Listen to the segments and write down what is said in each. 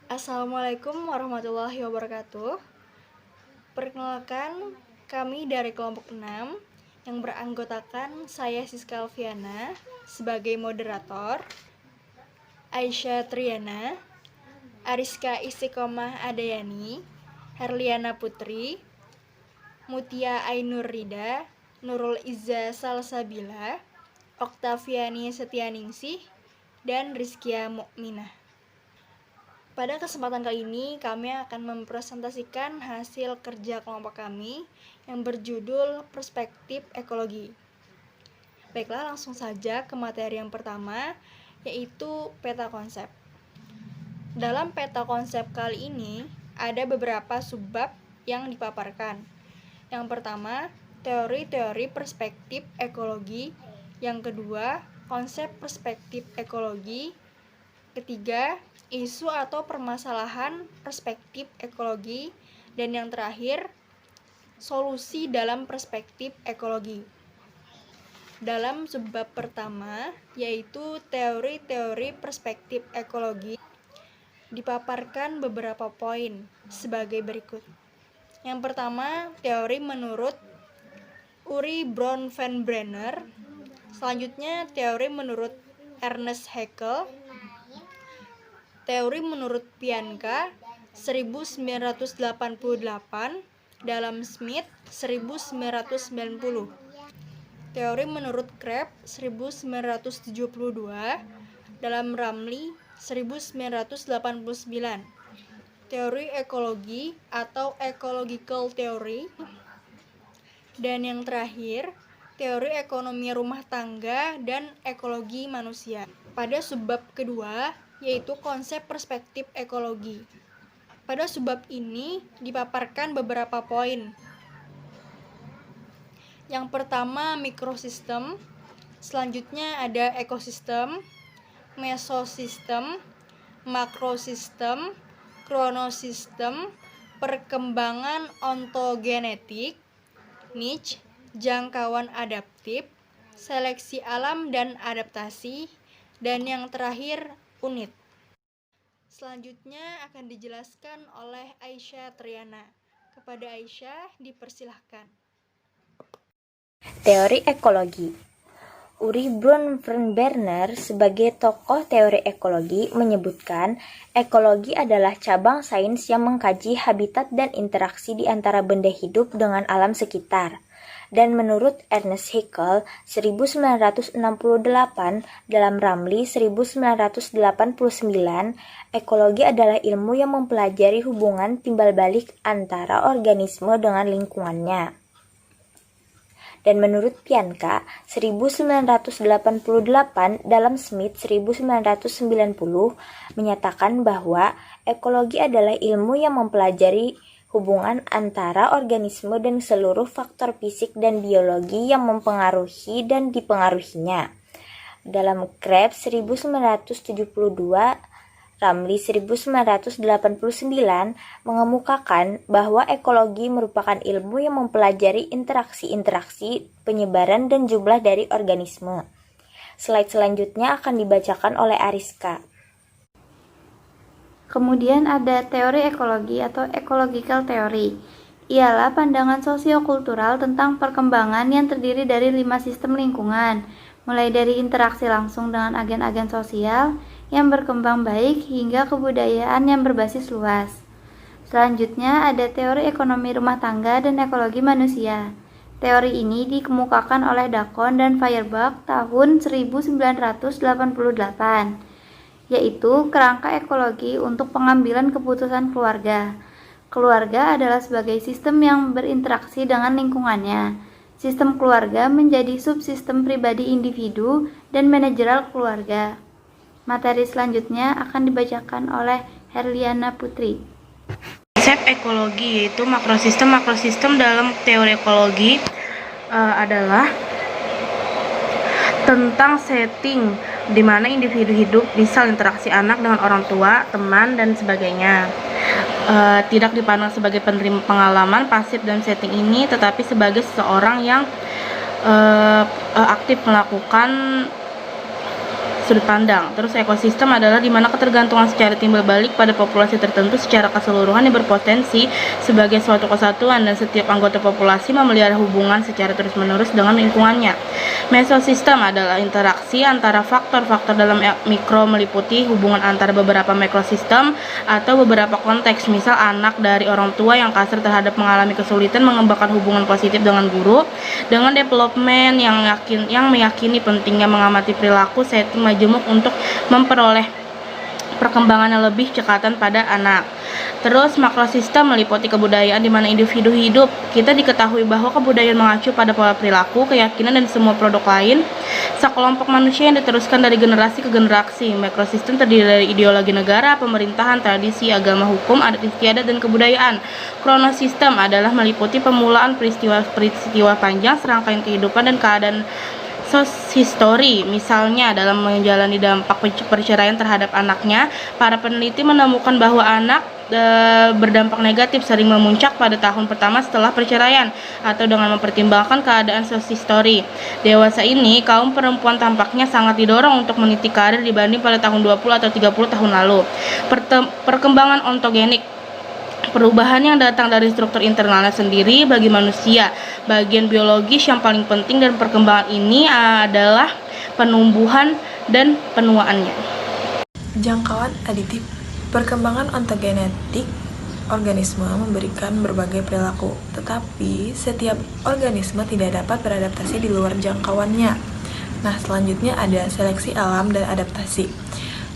Assalamualaikum warahmatullahi wabarakatuh. Perkenalkan, kami dari kelompok 6 yang beranggotakan saya Siska Alfiana sebagai moderator, Aisyah Triana, Ariska Istiqomah Adayani, Herliana Putri, Mutia Ainur Rida, Nurul Izza Salsabila, Oktaviani Setianingsih, dan Rizkia Mukminah. Pada kesempatan kali ini, kami akan mempresentasikan hasil kerja kelompok kami yang berjudul Perspektif Ekologi. Baiklah, langsung saja ke materi yang pertama, yaitu peta konsep. Dalam peta konsep kali ini, ada beberapa subbab yang dipaparkan. Yang pertama, teori-teori perspektif ekologi. Yang kedua, konsep perspektif ekologi. Ketiga, isu atau permasalahan perspektif ekologi. Dan yang terakhir, solusi dalam perspektif ekologi. Dalam subbab pertama, yaitu teori-teori perspektif ekologi, dipaparkan beberapa poin sebagai berikut. Yang pertama, teori menurut Uri Bronfenbrenner. Selanjutnya, teori menurut Ernest Haeckel. Teori menurut Pianka 1988, dalam Smith 1990. Teori menurut Krebs 1972, dalam Ramley 1989. Teori ekologi atau ecological theory. Dan yang terakhir, teori ekonomi rumah tangga dan ekologi manusia. Pada subbab kedua, yaitu konsep perspektif ekologi. Pada subbab ini dipaparkan beberapa poin. Yang pertama, mikrosistem. Selanjutnya ada ekosistem, mesosistem, makrosistem, kronosistem, perkembangan ontogenetik, niche, jangkauan adaptif, seleksi alam dan adaptasi, dan yang terakhir, unit. Selanjutnya akan dijelaskan oleh Aisyah Triana. Kepada Aisyah, dipersilahkan. Teori ekologi. Uri Bronfenbrenner sebagai tokoh teori ekologi menyebutkan ekologi adalah cabang sains yang mengkaji habitat dan interaksi di antara benda hidup dengan alam sekitar. Dan menurut Ernest Haeckel 1968 dalam Ramley 1989, ekologi adalah ilmu yang mempelajari hubungan timbal balik antara organisme dengan lingkungannya. Dan menurut Pianka 1988 dalam Smith 1990 menyatakan bahwa ekologi adalah ilmu yang mempelajari hubungan antara organisme dan seluruh faktor fisik dan biologi yang mempengaruhi dan dipengaruhinya. Dalam Krebs 1972, Ramley 1989 mengemukakan bahwa ekologi merupakan ilmu yang mempelajari interaksi-interaksi, penyebaran dan jumlah dari organisme. Slide selanjutnya akan dibacakan oleh Ariska. Kemudian ada teori ekologi atau ecological theory. Ialah pandangan sosiokultural tentang perkembangan yang terdiri dari 5 sistem lingkungan, mulai dari interaksi langsung dengan agen-agen sosial yang berkembang baik hingga kebudayaan yang berbasis luas. Selanjutnya ada teori ekonomi rumah tangga dan ekologi manusia. Teori ini dikemukakan oleh Dacon dan Feuerbach tahun 1988, yaitu kerangka ekologi untuk pengambilan keputusan keluarga. Keluarga adalah sebagai sistem yang berinteraksi dengan lingkungannya. Sistem keluarga menjadi subsistem pribadi individu dan manajerial keluarga. Materi selanjutnya akan dibacakan oleh Herliana Putri. Konsep ekologi yaitu makrosistem. Makrosistem dalam teori ekologi adalah tentang setting di mana individu hidup, misal interaksi anak dengan orang tua, teman, dan sebagainya. Tidak dipandang sebagai penerima pengalaman pasif dalam setting ini, tetapi sebagai seseorang yang aktif melakukan sudut pandang. Terus ekosistem adalah di mana ketergantungan secara timbal balik pada populasi tertentu secara keseluruhan yang berpotensi sebagai suatu kesatuan dan setiap anggota populasi memelihara hubungan secara terus-menerus dengan lingkungannya. Mesosistem adalah interaksi antara faktor-faktor dalam mikro meliputi hubungan antara beberapa mikrosistem atau beberapa konteks, misal anak dari orang tua yang kasar terhadap mengalami kesulitan mengembangkan hubungan positif dengan guru, dengan development yang meyakini pentingnya mengamati perilaku setting majemuk untuk memperoleh perkembangan yang lebih cekatan pada anak. Terus makrosistem meliputi kebudayaan di mana individu hidup. Kita diketahui bahwa kebudayaan mengacu pada pola perilaku, keyakinan, dan semua produk lain sekelompok manusia yang diteruskan dari generasi ke generasi. Makrosistem terdiri dari ideologi negara, pemerintahan, tradisi, agama, hukum, adat istiadat, dan kebudayaan. Kronosistem adalah meliputi permulaan peristiwa panjang, serangkaian kehidupan dan keadaan histori. Misalnya dalam menjalani dampak perceraian terhadap anaknya, para peneliti menemukan bahwa anak berdampak negatif sering memuncak pada tahun pertama setelah perceraian atau dengan mempertimbangkan keadaan sosihistori. Dewasa ini, kaum perempuan tampaknya sangat didorong untuk meniti karir dibanding pada tahun 20 atau 30 tahun lalu. Perkembangan ontogenik, perubahan yang datang dari struktur internalnya sendiri bagi manusia. Bagian biologis yang paling penting dan perkembangan ini adalah penumbuhan dan penuaannya. Jangkauan aditif. Perkembangan ontogenetik organisme memberikan berbagai perilaku, tetapi setiap organisme tidak dapat beradaptasi di luar jangkauannya. Nah, selanjutnya ada seleksi alam dan adaptasi.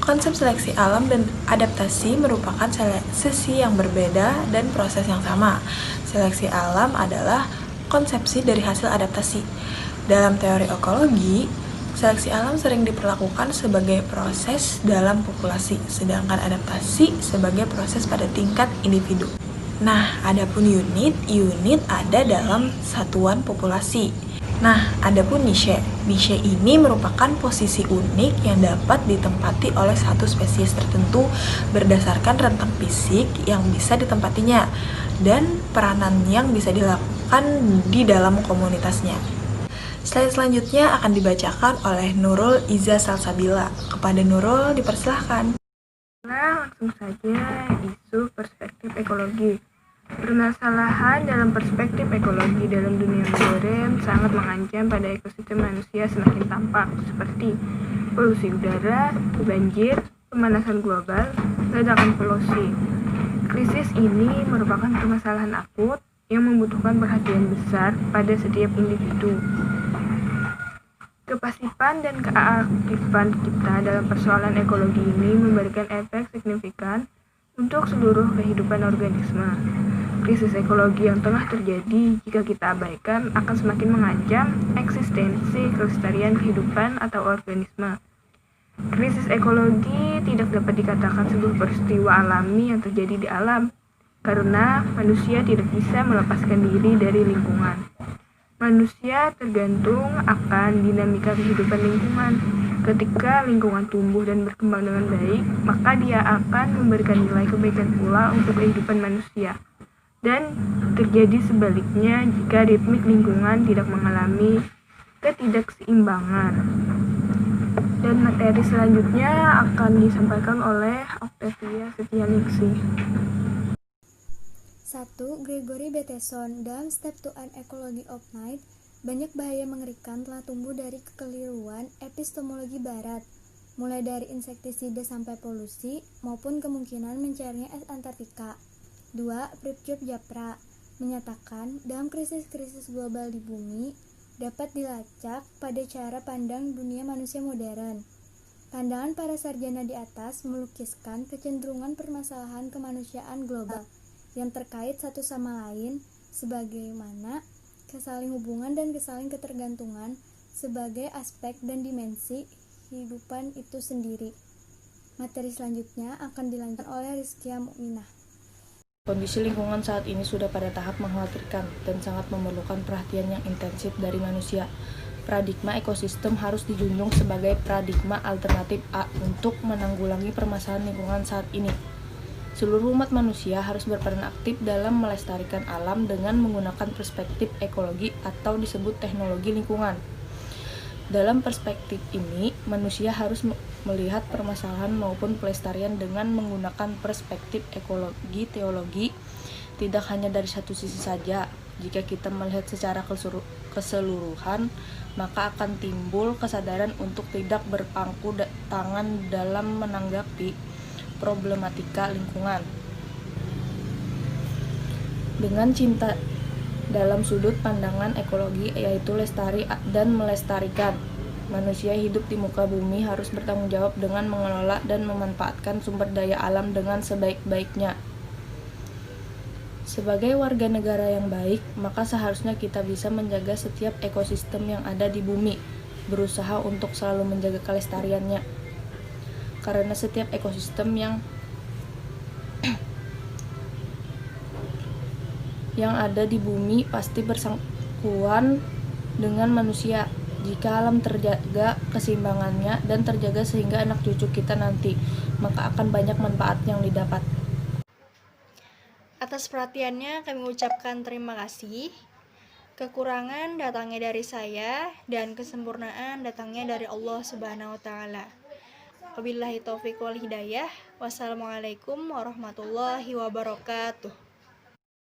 Konsep seleksi alam dan adaptasi merupakan sesi yang berbeda dan proses yang sama. Seleksi alam adalah konsepsi dari hasil adaptasi. Dalam teori ekologi, seleksi alam sering diperlakukan sebagai proses dalam populasi, sedangkan adaptasi sebagai proses pada tingkat individu. Nah, adapun unit ada dalam satuan populasi. Nah, adapun niche ini merupakan posisi unik yang dapat ditempati oleh satu spesies tertentu berdasarkan rentang fisik yang bisa ditempatinya dan peranan yang bisa dilakukan di dalam komunitasnya. Slide selanjutnya akan dibacakan oleh Nurul Iza Salsabila. Kepada Nurul dipersilahkan. Nah, langsung saja isu perspektif ekologi. Permasalahan dalam perspektif ekologi dalam dunia modern sangat mengancam pada ekosistem manusia semakin tampak, seperti polusi udara, banjir, pemanasan global, ledakan polusi. Krisis ini merupakan permasalahan akut yang membutuhkan perhatian besar pada setiap individu. Kepasifan dan keaktifan kita dalam persoalan ekologi ini memberikan efek signifikan untuk seluruh kehidupan organisme. Krisis ekologi yang tengah terjadi jika kita abaikan akan semakin mengancam eksistensi kelestarian kehidupan atau organisme. Krisis ekologi tidak dapat dikatakan sebuah peristiwa alami yang terjadi di alam, karena manusia tidak bisa melepaskan diri dari lingkungan. Manusia tergantung akan dinamika kehidupan lingkungan. Ketika lingkungan tumbuh dan berkembang dengan baik, maka dia akan memberikan nilai kebaikan pula untuk kehidupan manusia. Dan terjadi sebaliknya jika ritmik lingkungan tidak mengalami ketidakseimbangan. Dan materi selanjutnya akan disampaikan oleh Octavia Setianingsih. 1. Gregory Bateson dalam Step to an Ecology of Night, banyak bahaya mengerikan telah tumbuh dari kekeliruan epistemologi barat, mulai dari insektisida sampai polusi, maupun kemungkinan mencairnya es Antartika. 2. Pripyat Japra menyatakan dalam krisis-krisis global di bumi dapat dilacak pada cara pandang dunia manusia modern. Pandangan para sarjana di atas melukiskan kecenderungan permasalahan kemanusiaan global yang terkait satu sama lain, sebagaimana kesaling hubungan dan kesaling ketergantungan sebagai aspek dan dimensi kehidupan itu sendiri. Materi selanjutnya akan dilanjutkan oleh Rizkia Mukminah. Kondisi lingkungan saat ini sudah pada tahap mengkhawatirkan dan sangat memerlukan perhatian yang intensif dari manusia. Paradigma ekosistem harus dijunjung sebagai paradigma alternatif A untuk menanggulangi permasalahan lingkungan saat ini. Seluruh umat manusia harus berperan aktif dalam melestarikan alam dengan menggunakan perspektif ekologi atau disebut teknologi lingkungan. Dalam perspektif ini, manusia harus melihat permasalahan maupun pelestarian dengan menggunakan perspektif ekologi teologi, tidak hanya dari satu sisi saja. Jika kita melihat secara keseluruhan, maka akan timbul kesadaran untuk tidak berpangku tangan dalam menanggapi problematika lingkungan. Dengan cinta dalam sudut pandangan ekologi, yaitu lestari dan melestarikan. Manusia hidup di muka bumi harus bertanggung jawab dengan mengelola dan memanfaatkan sumber daya alam dengan sebaik-baiknya. Sebagai warga negara yang baik, maka seharusnya kita bisa menjaga setiap ekosistem yang ada di bumi, berusaha untuk selalu menjaga kelestariannya. Karena setiap ekosistem yang ada di bumi pasti bersangkutan dengan manusia. Jika alam terjaga keseimbangannya dan terjaga sehingga anak cucu kita nanti, maka akan banyak manfaat yang didapat. Atas perhatiannya kami ucapkan terima kasih. Kekurangan datangnya dari saya dan kesempurnaan datangnya dari Allah Subhanahu wa taala. Wabillahi taufiq wal hidayah. Wassalamualaikum warahmatullahi wabarakatuh.